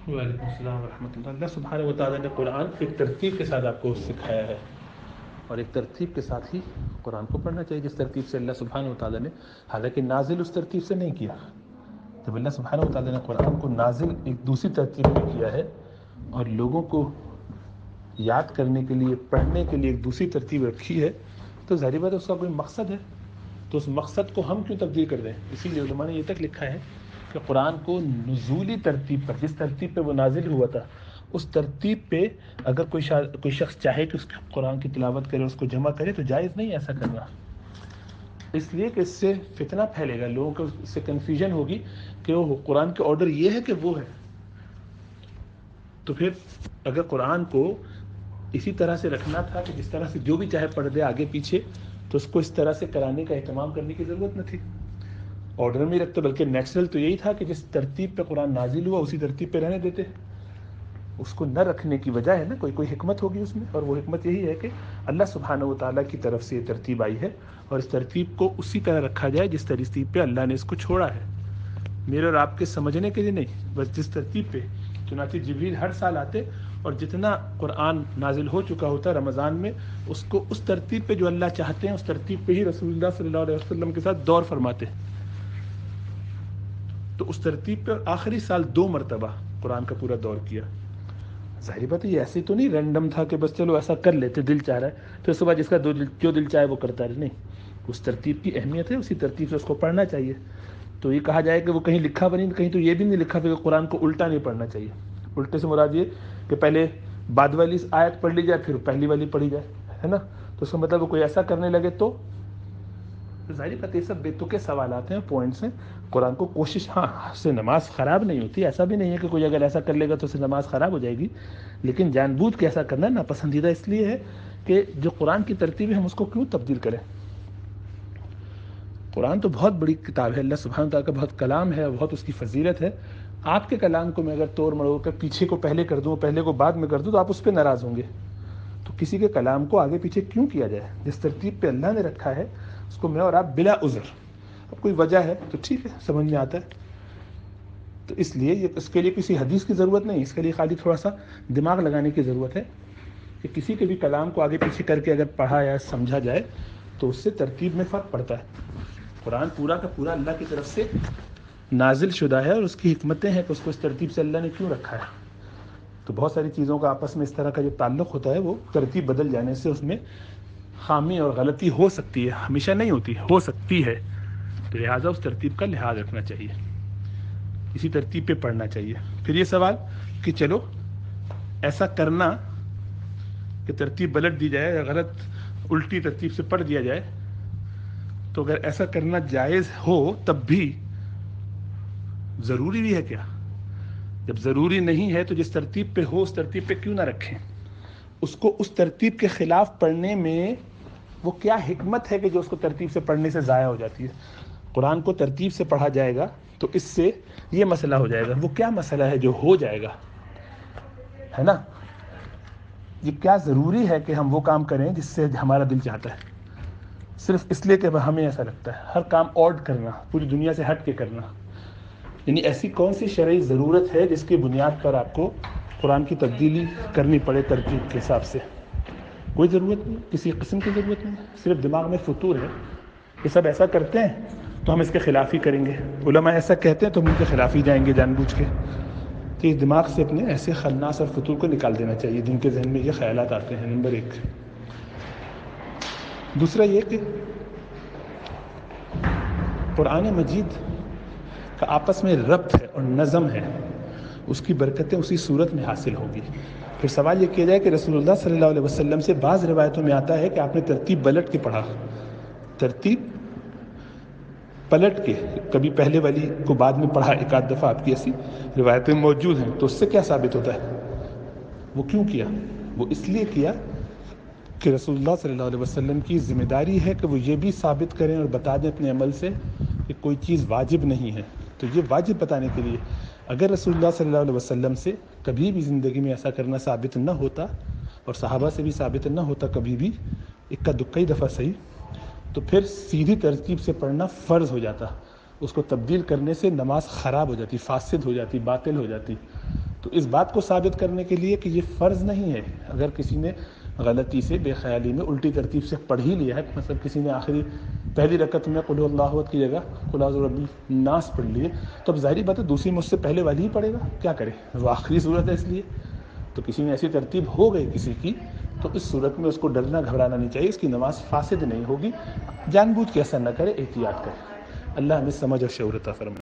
وعلیکم السلام ورحمۃ اللہ۔ اللہ سبحانہ و تعالیٰ نے قرآن ایک ترتیب کے ساتھ آپ کو سکھایا ہے، اور ایک ترتیب کے ساتھ ہی قرآن کو پڑھنا چاہیے جس ترتیب سے اللہ سبحانہ و تعالیٰ نے، حالانکہ نازل اس ترتیب سے نہیں کیا۔ جب اللہ سبحانہ و تعالیٰ نے قرآن کو نازل ایک دوسری ترتیب میں کیا ہے اور لوگوں کو یاد کرنے کے لیے، پڑھنے کے لیے ایک دوسری ترتیب رکھی ہے، تو ظاہر بات ہے اس کا کوئی مقصد ہے، تو اس مقصد کو ہم کیوں تبدیل کر دیں؟ اسی لیے علماء نے یہ تک لکھا ہے کہ قرآن کو نزولی ترتیب پر، جس ترتیب پہ وہ نازل ہوا تھا اس ترتیب پہ اگر کوئی شخص چاہے کہ اس قرآن کی تلاوت کرے، اس کو جمع کرے، تو جائز نہیں ایسا کرنا، اس لیے کہ اس سے فتنہ پھیلے گا، لوگوں کو اس سے کنفیوژن ہوگی کہ وہ قرآن کے آرڈر یہ ہے کہ وہ ہے۔ تو پھر اگر قرآن کو اسی طرح سے رکھنا تھا کہ جس طرح سے جو بھی چاہے پڑھ دے آگے پیچھے، تو اس کو اس طرح سے کرانے کا اہتمام کرنے کی ضرورت نہ تھی، آرڈر میں رکھتے، بلکہ نیچرل تو یہی تھا کہ جس ترتیب پہ قرآن نازل ہوا اسی ترتیب پہ رہنے دیتے۔ اس کو نہ رکھنے کی وجہ ہے نا، کوئی حکمت ہوگی اس میں، اور وہ حکمت یہی ہے کہ اللہ سبحانہ و تعالیٰ کی طرف سے یہ ترتیب آئی ہے، اور اس ترتیب کو اسی طرح رکھا جائے جس ترتیب پہ اللہ نے اس کو چھوڑا ہے، میرے اور آپ کے سمجھنے کے لیے نہیں، بس جس ترتیب پہ۔ چنانچہ جبریل ہر سال آتے اور جتنا قرآن نازل ہو چکا ہوتا رمضان میں، اس کو اس ترتیب پہ جو اللہ چاہتے ہیں اس ترتیب پہ ہی رسول اللہ صلی اللہ علیہ وسلم کے ساتھ دور فرماتے، تو اس ترتیب پہ آخری سال 2 مرتبہ قرآن کا پورا دور کیا۔ ظاہر بات ہے یہ ایسی تو نہیں رینڈم تھا کہ بس چلو ایسا کر لیتے، دل چاہ رہا ہے تو اس کے بعد جس کا جو دل چاہے وہ کرتا رہے، نہیں، اس ترتیب کی اہمیت ہے، اسی ترتیب سے اس کو پڑھنا چاہیے۔ تو یہ کہا جائے کہ وہ کہیں لکھا بنی، کہیں تو یہ بھی نہیں لکھا کہ قرآن کو الٹا نہیں پڑھنا چاہیے۔ الٹے سے مراد یہ کہ پہلے بعد والی آیت پڑھ لی جائے پھر پہلی والی پڑھی جائے، ہے نا، تو اس کا مطلب وہ کوئی ایسا کرنے لگے تو ظاہر بات یہ سب بے تکے سوالات ہیں، پوائنٹس ہیں۔ قرآن کو کوشش، ہاں اس سے نماز خراب نہیں ہوتی، ایسا بھی نہیں ہے کہ کوئی اگر ایسا کر لے گا تو اس سے نماز خراب ہو جائے گی، لیکن جان بوجھ کے ایسا کرنا ناپسندیدہ اس لیے ہے کہ جو قرآن کی ترتیب ہے ہم اس کو کیوں تبدیل کریں؟ قرآن تو بہت بڑی کتاب ہے، اللہ سبحانہ تعالیٰ کا بہت کلام ہے، بہت اس کی فضیلت ہے۔ آپ کے کلام کو میں اگر توڑ مڑوڑ کر پیچھے کو پہلے کر دوں، پہلے کو بعد میں کر دوں، تو آپ اس پہ ناراض ہوں گے۔ تو کسی کے کلام کو آگے پیچھے کیوں کیا جائے؟ جس ترتیب پہ اللہ نے رکھا ہے اس کو میں اور آپ بلا عذر، اب کوئی وجہ ہے تو ٹھیک ہے، سمجھ میں آتا ہے، تو اس لیے اس کے لیے کسی حدیث کی ضرورت نہیں، اس کے لیے خالی تھوڑا سا دماغ لگانے کی ضرورت ہے کہ کسی کے بھی کلام کو آگے پیچھے کر کے اگر پڑھا یا سمجھا جائے تو اس سے ترتیب میں فرق پڑتا ہے۔ قرآن پورا کا پورا اللہ کی طرف سے نازل شدہ ہے، اور اس کی حکمتیں ہیں کہ اس کو اس ترتیب سے اللہ نے کیوں رکھا ہے۔ تو بہت ساری چیزوں کا آپس میں اس طرح کا جو تعلق ہوتا ہے وہ ترتیب بدل جانے سے اس میں خامی اور غلطی ہو سکتی ہے، ہمیشہ نہیں ہوتی، ہو سکتی ہے، تو لہٰذا اس ترتیب کا لحاظ رکھنا چاہیے، اسی ترتیب پہ پڑھنا چاہیے۔ پھر یہ سوال کہ چلو ایسا کرنا کہ ترتیب پلٹ دی جائے یا غلط الٹی ترتیب سے پڑھ دیا جائے، تو اگر ایسا کرنا جائز ہو تب بھی ضروری بھی ہے کیا؟ جب ضروری نہیں ہے تو جس ترتیب پہ ہو اس ترتیب پہ کیوں نہ رکھیں؟ اس کو اس ترتیب کے خلاف پڑھنے میں وہ کیا حکمت ہے کہ جو اس کو ترتیب سے پڑھنے سے ضائع ہو جاتی ہے؟ قرآن کو ترتیب سے پڑھا جائے گا تو اس سے یہ مسئلہ ہو جائے گا، وہ کیا مسئلہ ہے جو ہو جائے گا، ہے نا؟ یہ کیا ضروری ہے کہ ہم وہ کام کریں جس سے ہمارا دل چاہتا ہے، صرف اس لیے کہ ہمیں ایسا لگتا ہے؟ ہر کام آڈ کرنا، پوری دنیا سے ہٹ کے کرنا، یعنی ایسی کون سی شرعی ضرورت ہے جس کی بنیاد پر آپ کو قرآن کی تبدیلی کرنی پڑے ترتیب کے حساب سے؟ کوئی ضرورت نہیں، کسی قسم کی ضرورت نہیں، صرف دماغ میں فطور ہے کہ سب ایسا کرتے ہیں تو ہم اس کے خلاف ہی کریں گے، علماء ایسا کہتے ہیں تو ہم ان کے خلاف ہی جائیں گے جان بوجھ کے۔ تو اس دماغ سے اپنے ایسے خناس اور فطور کو نکال دینا چاہیے جن کے ذہن میں یہ خیالات آتے ہیں، نمبر 1۔ دوسرا یہ کہ قرآن مجید کا آپس میں ربط ہے اور نظم ہے، اس کی برکتیں اسی صورت میں حاصل ہوگی۔ پھر سوال یہ کیا جائے کہ رسول اللہ صلی اللہ علیہ وسلم سے بعض روایتوں میں آتا ہے کہ آپ نے ترتیب پلٹ کے پڑھا، ترتیب پلٹ کے، کبھی پہلے والی کو بعد میں پڑھا، ایک آدھ دفعہ آپ کی ایسی روایتیں موجود ہیں، تو اس سے کیا ثابت ہوتا ہے؟ وہ کیوں کیا؟ وہ اس لیے کیا کہ رسول اللہ صلی اللہ علیہ وسلم کی ذمہ داری ہے کہ وہ یہ بھی ثابت کریں اور بتا دیں اپنے عمل سے کہ کوئی چیز واجب نہیں ہے، تو یہ واجب بتانے کے لیے اگر رسول اللہ صلی اللہ علیہ وسلم سے کبھی بھی زندگی میں ایسا کرنا ثابت نہ ہوتا اور صحابہ سے بھی ثابت نہ ہوتا کبھی بھی، اکا دکا ہی دفعہ صحیح، تو پھر سیدھی ترتیب سے پڑھنا فرض ہو جاتا، اس کو تبدیل کرنے سے نماز خراب ہو جاتی، فاسد ہو جاتی، باطل ہو جاتی۔ تو اس بات کو ثابت کرنے کے لیے کہ یہ فرض نہیں ہے، اگر کسی نے غلطی سے بے خیالی میں الٹی ترتیب سے پڑھ ہی لیا ہے، مثلا کسی نے آخری پہلی رکعت میں قل اللہ احد کی جگہ قل اعوذ برب الناس پڑھ لیے، تو اب ظاہری بات ہے دوسری میں اس سے پہلے والی ہی پڑھے گا، کیا کرے، وہ آخری صورت ہے اس لیے. تو کسی میں ایسی ترتیب ہو گئی کسی کی، تو اس صورت میں اس کو ڈرنا گھبرانا نہیں چاہیے، اس کی نماز فاسد نہیں ہوگی. جان بوجھ کے ایسا نہ کرے، احتیاط کرے. اللہ ہمیں سمجھ اور شعور عطا فرمائے.